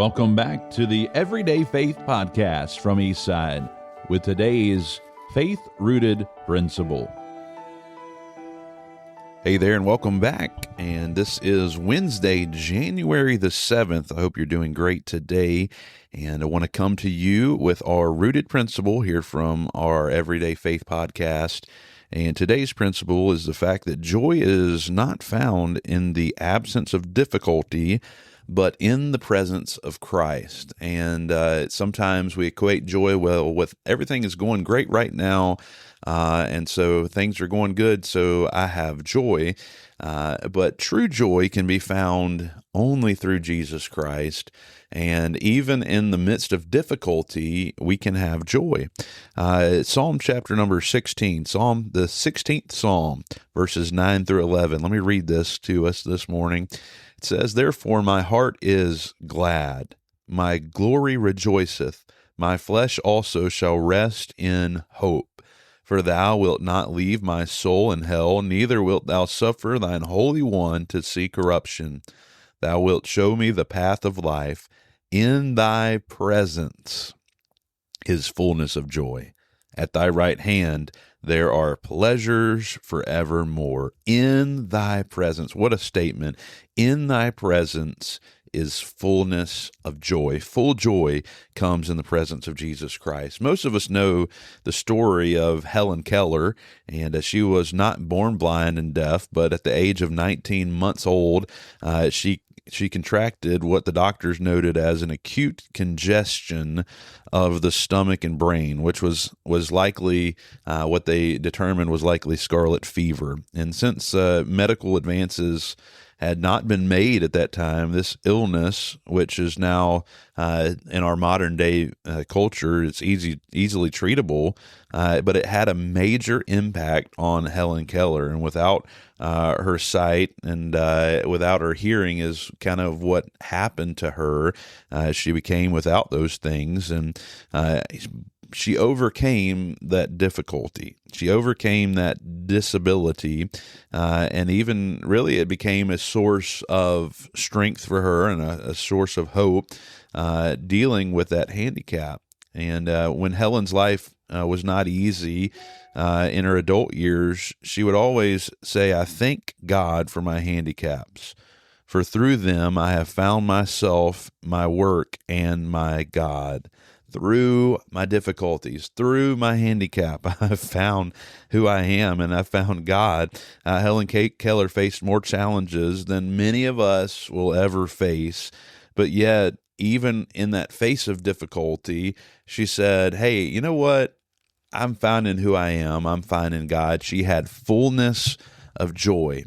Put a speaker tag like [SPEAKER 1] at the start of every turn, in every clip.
[SPEAKER 1] Welcome back to the Everyday Faith Podcast from Eastside with today's faith-rooted principle. Hey there, and welcome back. And this is Wednesday, January the 7th. I hope you're doing great today. And I want to come to you with our rooted principle here from our Everyday Faith Podcast. And today's principle is the fact that joy is not found in the absence of difficulty, but in the presence of Christ. And sometimes we equate joy with everything is going great right now, and so things are going good, so I have joy. But true joy can be found only through Jesus Christ. And even in the midst of difficulty, we can have joy. Psalm chapter number 16, the 16th Psalm, verses 9 through 11. Let me read this to us this morning. It says, "Therefore my heart is glad, my glory rejoiceth, my flesh also shall rest in hope. For thou wilt not leave my soul in hell, neither wilt thou suffer thine Holy One to see corruption. Thou wilt show me the path of life. In thy presence is fullness of joy. At thy right hand there are pleasures forevermore." In thy presence. What a statement. In thy presence is fullness of joy. Full joy comes in the presence of Jesus Christ. Most of us know the story of Helen Keller, and she was not born blind and deaf, but at the age of 19 months old, she contracted what the doctors noted as an acute congestion of the stomach and brain, which was likely what they determined was likely scarlet fever. And since medical advances had not been made at that time, this illness, which is now in our modern day culture, it's easily treatable, but it had a major impact on Helen Keller. And without her sight and without her hearing is kind of what happened to her. She became without those things, and she overcame that difficulty. She overcame that disability, and even really it became a source of strength for her and a source of hope dealing with that handicap. And when Helen's life was not easy in her adult years, she would always say, "I thank God for my handicaps, for through them I have found myself, my work, and my God." Through my difficulties, through my handicap, I found who I am, and I found God. Helen Keller faced more challenges than many of us will ever face, but yet, even in that face of difficulty, she said, "Hey, you know what? I'm finding who I am. I'm finding God." She had fullness of joy.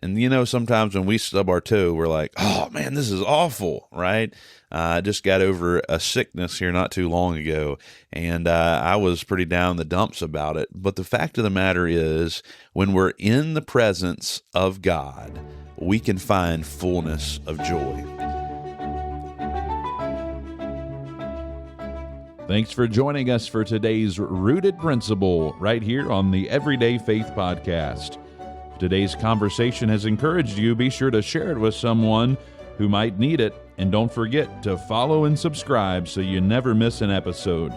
[SPEAKER 1] And, sometimes when we stub our toe, we're like, "Oh, man, this is awful," right? I just got over a sickness here not too long ago, and I was pretty down in the dumps about it. But the fact of the matter is, when we're in the presence of God, we can find fullness of joy. Thanks for joining us for today's Rooted Principle right here on the Everyday Faith Podcast. If today's conversation has encouraged you, be sure to share it with someone who might need it, and don't forget to follow and subscribe so you never miss an episode.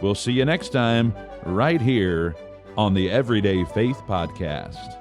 [SPEAKER 1] We'll see you next time right here on the Everyday Faith Podcast.